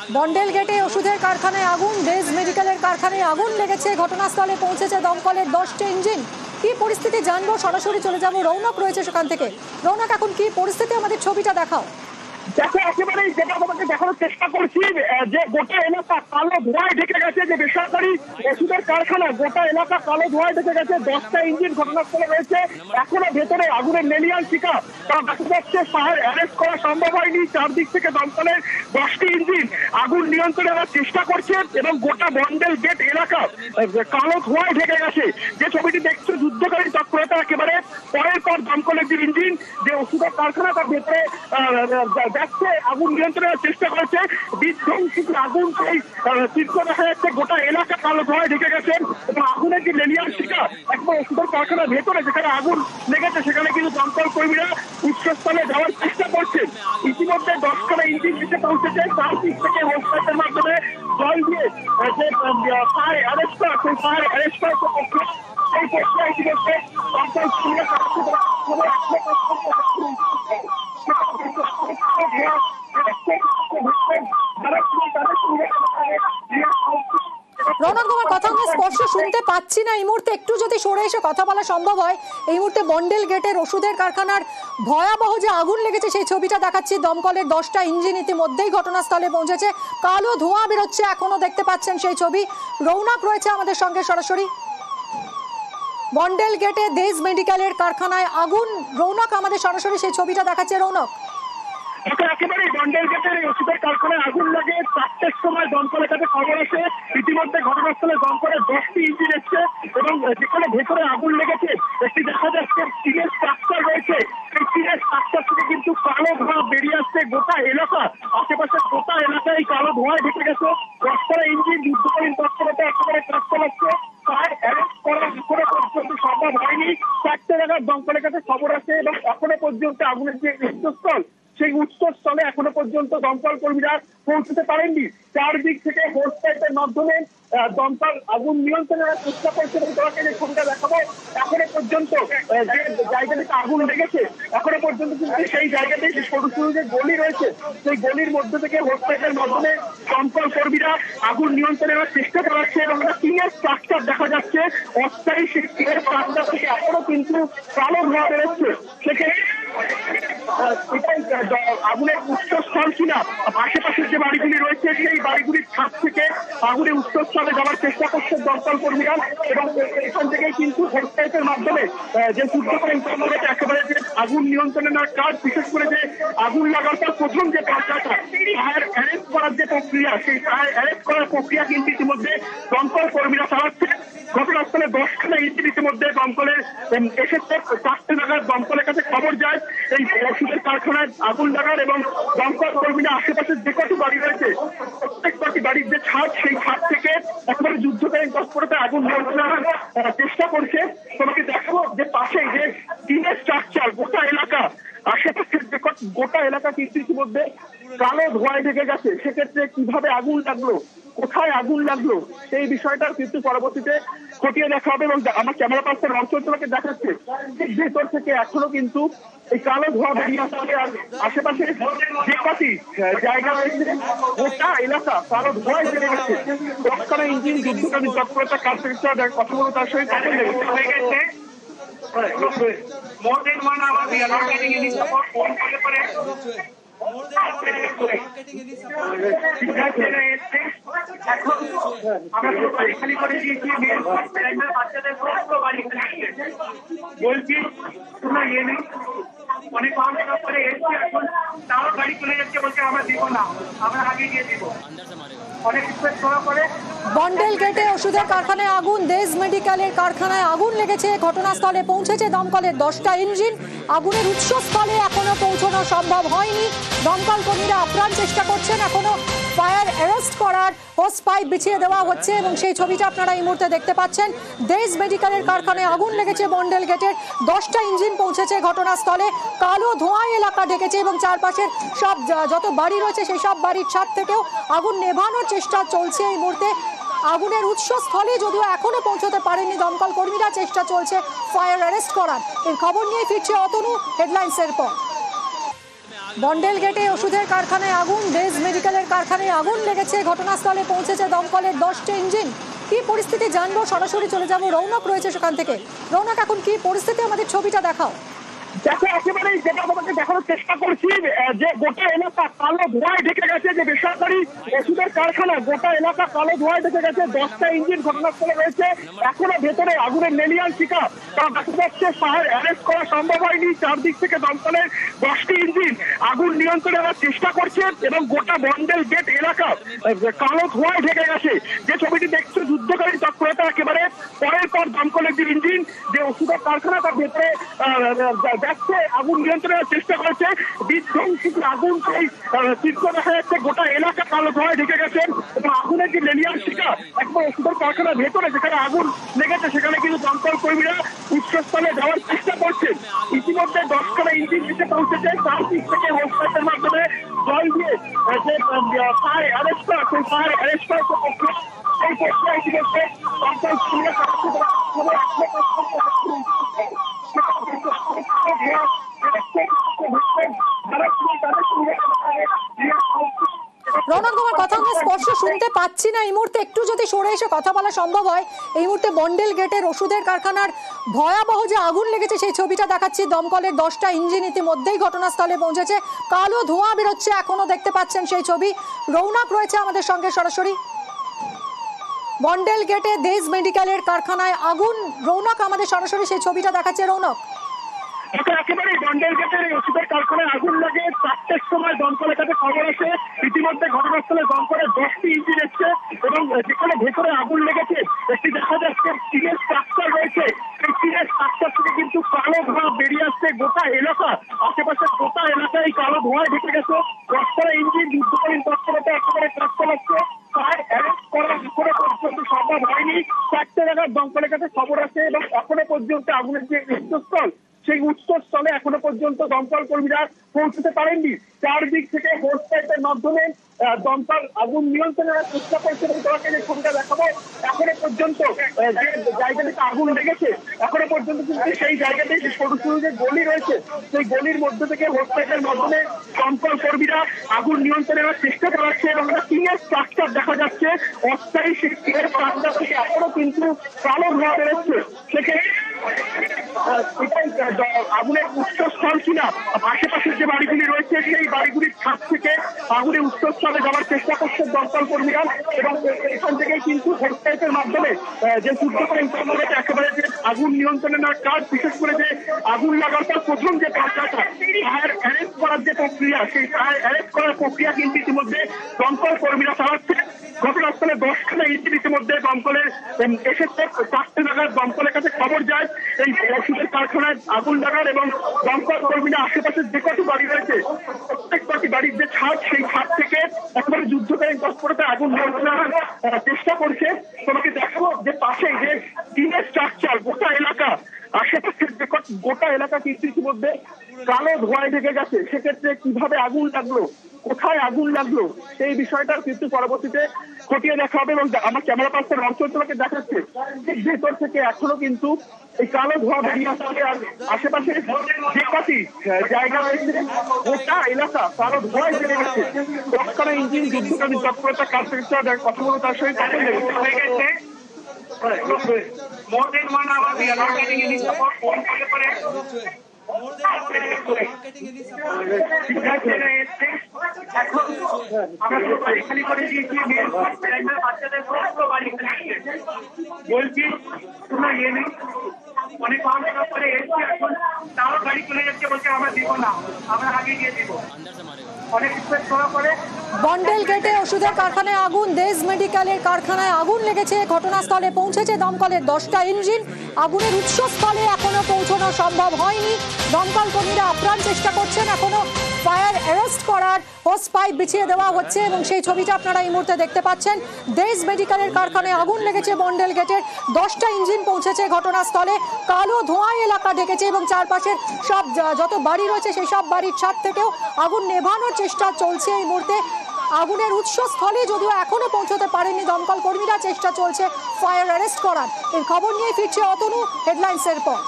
বন্ডেল গেটে ওষুধের কারখানায় আগুন, দেজ মেডিকেলের কারখানায় আগুন লেগেছে। ঘটনাস্থলে পৌঁছেছে দমকলের 10টি ইঞ্জিন। কি পরিস্থিতি জানবো, সরাসরি চলে যাব, রৌনক রয়েছে সেখান থেকে। রৌনক, এখন কি পরিস্থিতি, আমাদের ছবিটা দেখাও। দেখো, একেবারেই যেটা তোমাকে দেখানোর চেষ্টা করছি যে গোটা এলাকা কালো ধোঁয়ায় ঢেকে গেছে। যে বেসরকারি ওষুধের কারখানা, গোটা এলাকা কালো ধোঁয়ায় ঢেকে গেছে। 10টা ইঞ্জিন ঘটনাস্থলে রয়েছে। এখনো ভেতরে আগুনের লেলিয়ান শিখা, তারা দেখা যাচ্ছে ফায়ার অ্যারেস্ট করা সম্ভব হয়নি। চারদিক থেকে দমকলের 10টি ইঞ্জিন আগুন নিয়ন্ত্রণে আনার চেষ্টা করছে এবং গোটা বন্ডেল গেট এলাকা কালো ধোঁয়ায় ঢেকে গেছে। যে ছবিটি দেখছো, যুদ্ধকালীন তৎপরতা, একেবারে পরের পর দমকলের যে ইঞ্জিন, যে ওষুধের কারখানা, তার ভেতরে যাচ্ছে, আগুন নিয়ন্ত্রণের চেষ্টা করছে। বিধ্বংসী আগুন, সেই চিত্র দেখা যাচ্ছে। গোটা এলাকা কালো ধোঁয়ায় ঢেকে গেছে এবং আগুনের যে লেলিয়ান শিখা, একবার ওষুধের কারখানার ভেতরে যেখানে আগুন লেগেছে সেখানে কিন্তু দমকল কর্মীরা উৎসস্থলে যাওয়ার চেষ্টা করছেন। ইতিমধ্যে 10খানা ইঞ্জিন এসে পৌঁছেছে। তার দিক থেকে হোস্টেলের মাধ্যমে জল দিয়ে যে ফায়ার অ্যারেস্ট করা, সেই ফায়ার অ্যারেস্ট করার সেই প্রক্রিয়া ইতিমধ্যে দমকল কর্মীরা রৌনক, তোমার কথা আমি স্পষ্ট শুনতে পাচ্ছি না এই মুহূর্তে। একটু যদি সরে এসে কথা বলা সম্ভব হয়। এই মুহূর্তে বন্ডেল গেটের ওষুধের কারখানার ভয়াবহ যে আগুন লেগেছে সেই ছবিটা দেখাচ্ছি। দমকলের 10টা ইঞ্জিন ইতিমধ্যেই ঘটনাস্থলে পৌঁছেছে। কালো ধোঁয়া বেরোচ্ছে, এখনো দেখতে পাচ্ছেন সেই ছবি। রৌনক রয়েছে আমাদের সঙ্গে সরাসরি। বন্ডেল গেটে দেজ মেডিকেলের কারখানায় আগুন, রৌনক আমাদের সরাসরি সেই ছবিটা দেখাচ্ছে। রৌনক, একেবারে বন্ডেল গেটের ওষুধের কারখানায় আগুন লাগে। 4টের সময় দমকলের কাছে খবর আসে। ইতিমধ্যে ঘটনাস্থলে দমকলের 10টি ইঞ্জিন এসছে এবং যেখানে ভেতরে আগুন লেগেছে একটি দেখা যাচ্ছে টিনের স্ট্রাকচার রয়েছে। সেই টিনের স্ট্রাকচার থেকে কিন্তু কালো ধোঁয়া বেরিয়ে আসছে। গোটা এলাকা, আশেপাশের গোটা এলাকায় কালো ধোঁয়ায় ঢেকে গেছে। 10টা ইঞ্জিন যুদ্ধকালীন তৎপরতা একেবারে কাজ চালাচ্ছে। ফায়ার অ্যারেস্ট করা এখনো পর্যন্ত সম্ভব হয়নি। 4টে জায়গায় দমকলের কাছে খবর আসে এবং এখনো পর্যন্ত আগুনের যে উৎসস্থল, সেই উৎসস্থলে এখনো পর্যন্ত দমকল কর্মীরা পৌঁছতে পারেননি। চারদিক থেকে হোস পাইপের মাধ্যমে দমকল আগুন নিয়ন্ত্রণের চেষ্টা করছে এবং তোমাকে যে ছবিটা দেখাবো, এখনো পর্যন্ত যে জায়গাটিতে আগুন লেগেছে, এখনো পর্যন্ত কিন্তু সেই জায়গাতে সরু সরু যে গলি রয়েছে, সেই গলির মধ্যে থেকে হোস পাইপের মাধ্যমে দমকল কর্মীরা আগুন নিয়ন্ত্রণের চেষ্টা করাচ্ছে এবং টিনের স্ট্রাকচার দেখা যাচ্ছে। অস্থায়ী সেই টিনের স্ট্রাকচার থেকে এখনো কিন্তু কালো ধোঁয়া বেরোচ্ছে। সেক্ষেত্রে আগুনের উৎসস্থল কিনা, আশেপাশের যে বাড়িগুলি রয়েছে সেই বাড়িগুলির ছাদ থেকে আগুনের উৎসস্থলে যাওয়ার চেষ্টা করছে দমকল কর্মীরা এবং এখান থেকেই কিন্তু হোস্টেলের মাধ্যমে যে যুদ্ধকালীন কর্মরত একেবারে যে আগুন নিয়ন্ত্রণের কাজ, বিশেষ করে যে আগুন লাগার পর প্রথম যে পর্যায়টা ফায়ার অ্যারেস্ট করার যে প্রক্রিয়া, সেই ফায়ার অ্যারেস্ট করার প্রক্রিয়া কিন্তু ইতিমধ্যে দমকল কর্মীরা চালাচ্ছে। ঘটনাস্থলে 10খানা ইঞ্জিন ইতিমধ্যে দমকলের এসেছে। 4টে নাগাদ দমকলের কাছে খবর যায় এই ওষুধের কারখানায় আগুন লাগার এবং দমকল কর্মীরা আশেপাশের যে কটি বাড়ি রয়েছে প্রত্যেক কটি বাড়ির যে ছাদ, সেই ছাদ থেকে একেবারে যুদ্ধকালীন তৎপরতা আগুন নিয়ন্ত্রণের চেষ্টা করছে। তোমাকে দেখাবো যে পাশে যে টিনের স্ট্রাকচার, গোটা এলাকা, আশেপাশের যে গোটা এলাকা কিন্তু ইতিমধ্যে কালো ধোঁয়ায় ঢেকে গেছে। সেক্ষেত্রে কিভাবে আগুন লাগলো, কোথায় আগুন লাগলো, সেই বিষয়টা কিন্তু পরবর্তীতে খতিয়ে দেখা হবে এবং আমার ক্যামেরা পার্সন অঞ্চল তোমাকে দেখাচ্ছে ভেতর থেকে এখনো কিন্তু এই কালো ধোঁয়া বেরিয়ে আসছে। আর আশেপাশে যে কটি জায়গা রয়েছে গোটা এলাকা কালো ধোঁয়ায় বেড়ে গেছে। 10খানা ইঞ্জিন যুদ্ধকালীন তৎপরতা কাজ করছে। কথা বলবো তার সঙ্গে কথা হয়ে গেছে। More than 1 hour we are not getting any support. Phone করে খালি করে দিয়েছি। বাচ্চাদের বাড়ি বলছি তোমরা ইয়ে নেই, অনেক করে এসছি, এখন তাও গাড়ি চলে যাচ্ছে, বলছে আমরা দিব না, আমরা আগে গিয়ে দিব। বন্ডেল গেটে ওষুধের কারখানায় আগুন, দেজ মেডিকেলের কারখানায় আগুন লেগেছে। ঘটনাস্থলে পৌঁছেছে দমকলের 10টা ইঞ্জিন। আগুনের উৎসস্থলে এখনো পৌঁছানো সম্ভব হয়নি। দমকল কর্মীরা আপ্রাণ চেষ্টা করছেন এখনো ফায়ার অ্যারেস্ট করার। হোস পাইপ বিছিয়ে দেওয়া হচ্ছে এবং সেই ছবিটা আপনারা এই মুহূর্তে দেখতে পাচ্ছেন। দেজ মেডিকেলের কারখানায় আগুন লেগেছে। বন্ডেল গেটের 10টা ইঞ্জিন পৌঁছেছে ঘটনাস্থলে। কালো ধোঁয়ায় এলাকা ঢেকেছে এবং চারপাশের সব যত বাড়ি রয়েছে সেই সব বাড়ির ছাদ থেকেও আগুন নেভানোর চেষ্টা চলছে এই মুহূর্তে। আগুনের উৎসস্থলে যদিও এখনো পৌঁছতে পারেনি দমকল কর্মীরা, চেষ্টা চলছে ফায়ার অ্যারেস্ট করার। এই খবর নিয়ে ফিরছে অতনু হেডলাইন্সের পর। বন্ডেল গেটে ওষুধের কারখানায় আগুন, দেজ মেডিকেলের কারখানায় আগুন লেগেছে। ঘটনাস্থলে পৌঁছেছে দমকলের 10টি ইঞ্জিন। কি পরিস্থিতি জানবো, সরাসরি চলে যাব, রৌনক রয়েছে সেখান থেকে। রৌনক, এখন কি পরিস্থিতি, আমাদের ছবিটা দেখাও। দেখো, একেবারেই যেটা তোমাকে দেখানোর চেষ্টা করছি, যে গোটা এলাকা কালো ধোঁয়ায় ঢেকে গেছে। যে বেসরকারি ওষুধের কারখানা, গোটা এলাকা কালো ধোঁয়ায় ঢেকে গেছে। 10টা ইঞ্জিন ঘটনাস্থলে রয়েছে, এখনো ভেতরে আগুনের লেলিয়ান শিখা। তারা দেখা যাচ্ছে ফায়ার অ্যারেস্ট করা সম্ভব হয়নি। চারদিক থেকে দমকলের 10টি ইঞ্জিন আগুন নিয়ন্ত্রণে আনার চেষ্টা করছে এবং গোটা বন্ডেল গেট এলাকা কালো ধোঁয়ায় ঢেকে গেছে। যে ছবিটি দেখছো, যুদ্ধকালীন তৎপরতা একেবারে পরের পর দমকলের যে ইঞ্জিন, যে ওষুধের কারখানা, তার ভেতরে যাচ্ছে, আগুন নিয়ন্ত্রণের চেষ্টা করছে। বিধ্বংসী আগুন, সেই চিত্র দেখা যাচ্ছে। গোটা এলাকা কালো ধোঁয়ায় ঢেকে গেছে এবং আগুনের যে লেলিয়ান শিখা একবার ওষুধের কারখানার ভেতরে যেখানে আগুন লেগেছে, সেখানে কিন্তু দমকল কর্মীরা উৎসস্থলে যাওয়ার চেষ্টা করছেন। ইতিমধ্যে 10খানা ইঞ্জিন এসে পৌঁছেছে। চারদিক থেকে হোস্টাইটের মাধ্যমে জল দিয়ে যে ফায়ার অ্যারেস্ট করা, সেই ফায়ার অ্যারেস্ট করার প্রক্রিয়া, সেই প্রক্রিয়া ইতিমধ্যে দমকল কর্মীরা রৌনক, তোমার কথা আমরা স্পষ্ট শুনতে পাচ্ছি না এই মুহূর্তে। একটু যদি সরে এসে কথা বলা সম্ভব হয়। এই মুহূর্তে বন্ডেল গেটের ওষুধের কারখানার ভয়াবহ যে আগুন লেগেছে সেই ছবিটা দেখাচ্ছি। দমকলের 10টা ইঞ্জিন ইতিমধ্যেই ঘটনাস্থলে পৌঁছেছে, কালো ধোঁয়া বেরোচ্ছে, এখনো দেখতে পাচ্ছেন সেই ছবি। রৌনক রয়েছে আমাদের সঙ্গে সরাসরি। বন্ডেল গেটে দেজ মেডিকেলের কারখানায় আগুন, রৌনক আমাদের সরাসরি সেই ছবিটা দেখাচ্ছে। রৌনক, একেবারে বন্ডেল গেটের ওষুধের কারখানায় আগুন লাগে। 4টের সময় দমকলের কাছে খবর আসে। ইতিমধ্যে ঘটনাস্থলে দমকলের 10টি ইঞ্জিন এসছে এবং যেখানে ভেতরে আগুন লেগেছে একটি দেখা যাচ্ছে টিনের স্ট্রাকচার রয়েছে। সেই টিনের স্ট্রাকচার থেকে কিন্তু কালো ধোঁয়া বেরিয়ে আসছে। গোটা এলাকা, আশেপাশের গোটা এলাকায় কালো ধোঁয়ায় ঢেকে গেছে। 10টা ইঞ্জিন যুদ্ধকালীন তৎপরতা একেবারে কাজ চালাচ্ছে। ফায়ার অ্যারেস্ট করা এখনো পর্যন্ত সম্ভব হয়নি। 4টে জায়গার দমকলের কাছে খবর আছে এবং এখনো পর্যন্ত আগুনের যে উৎসস্থল, সেই উৎসস্থলে এখনো পর্যন্ত দমকল কর্মীরা পৌঁছতে পারেননি। চারদিক থেকে হোস পাইপের মাধ্যমে দমকল আগুন নিয়ন্ত্রণের চেষ্টা করছে এবং তোমাকে যে ছবিটা দেখাবো, এখনো পর্যন্ত যে জায়গাটিতে আগুন লেগেছে, এখনো পর্যন্ত কিন্তু সেই জায়গাতে সরু সরু যে গলি রয়েছে, সেই গলির মধ্যে থেকে হোস পাইপের মাধ্যমে দমকল কর্মীরা আগুন নিয়ন্ত্রণের চেষ্টা করাচ্ছে এবং টিনের স্ট্রাকচার দেখা যাচ্ছে। অস্থায়ী সেই টিনের স্ট্রাকচার থেকে এখনো কিন্তু কালো ধোঁয়া বেরোচ্ছে। সেক্ষেত্রে আগুনের উৎসস্থল কিনা, আশেপাশের যে বাড়িগুলি রয়েছে সেই বাড়িগুলির ছাদ থেকে আগুনের উৎসস্থলে যাওয়ার চেষ্টা করছে দমকল কর্মীরা এবং এখান থেকেই কিন্তু হোস্টাইটের মাধ্যমে যে যুদ্ধকালীন তৎপরতা একেবারে যে আগুন নিয়ন্ত্রণের কাজ, বিশেষ করে যে আগুন লাগার পর প্রথম যে পর্যায়টা ফায়ার অ্যারেস্ট করার যে প্রক্রিয়া, সেই ফায়ার অ্যারেস্ট করার প্রক্রিয়া কিন্তু ইতিমধ্যে দমকল কর্মীরা চালাচ্ছে। ঘটনাস্থলে 10খানা ইঞ্জিন ইতিমধ্যে দমকলের এসেছে। 4টে জায়গায় দমকলের কাছে খবর যায় এই ওষুধের কারখানায় আগুন লাগার এবং দমকল কর্মীরা আশেপাশের যে কটি বাড়ি রয়েছে প্রত্যেক কটি বাড়ির যে ছাদ, সেই ছাদ থেকে একেবারে যুদ্ধকালীন তৎপরতায় আগুন নিয়ন্ত্রণের চেষ্টা করছে। তোমাকে দেখাবো যে পাশেই যে টিনের স্ট্রাকচার, গোটা এলাকা, আশেপাশের যে গোটা এলাকা কিন্তু ইতিমধ্যে কালো ধোঁয়ায় ঢেকে গেছে। সেক্ষেত্রে কিভাবে আগুন লাগলো, কোথায় আগুন লাগলো, সেই বিষয়টার কিন্তু পরবর্তীতে খতিয়ে দেখা হবে এবং আমার ক্যামেরা পার্সন অঞ্চল তোমাকে দেখাচ্ছে ভেতর থেকে এখনো কিন্তু এই কালো ধোঁয়া বেরিয়ে আসছে। আর আশেপাশে যে কটি জায়গা রয়েছে গোটা এলাকা কালো ধোঁয়ায় বেড়ে গেছে। 10খানা ইঞ্জিন যুদ্ধকালীন তৎপরতা কাজ করছে। কথা বলবো তার সঙ্গে কথা লেগেছে। More than 1 hour we are not getting any support. Phone করে বলছি তোমরা ইয়ে নেই, অনেক করে এসছি, এখন তাও গাড়ি চলে যাচ্ছে, বলছে আমরা দিব না, আমরা আগে দিয়ে দিব। বন্ডেল গেটে ওষুধের কারখানায় আগুন, দেজ মেডিকেলের কারখানায় আগুন লেগেছে। ঘটনাস্থলে পৌঁছেছে দমকলের 10টা ইঞ্জিন। আগুনের উৎসস্থলে এখনো পৌঁছানো সম্ভব হয়নি। দমকল কর্মীরা আপ্রাণ চেষ্টা করছেন, এখনো ফায়ার অ্যারেস্ট করার হোস পাইপ বিছিয়ে দেওয়া হচ্ছে এবং সেই ছবিটা আপনারা এই মুহূর্তে দেখতে পাচ্ছেন। দেজ মেডিকেলের কারখানায় আগুন লেগেছে। বন্ডেল গেটের 10টা ইঞ্জিন পৌঁছেছে ঘটনাস্থলে। কালো ধোঁয়ায় এলাকা ঢেকেছে এবং চারপাশের সব যত বাড়ি রয়েছে সেই সব বাড়ির ছাদ থেকেও আগুন নেভানোর চেষ্টা চলছে এই মুহূর্তে। আগুনের উৎসস্থলে যদিও এখনো পৌঁছতে পারেনি দমকল কর্মীরা, চেষ্টা চলছে ফায়ার অ্যারেস্ট করার। এই খবর নিয়ে ফিরছে অতনু হেডলাইন্সের পর।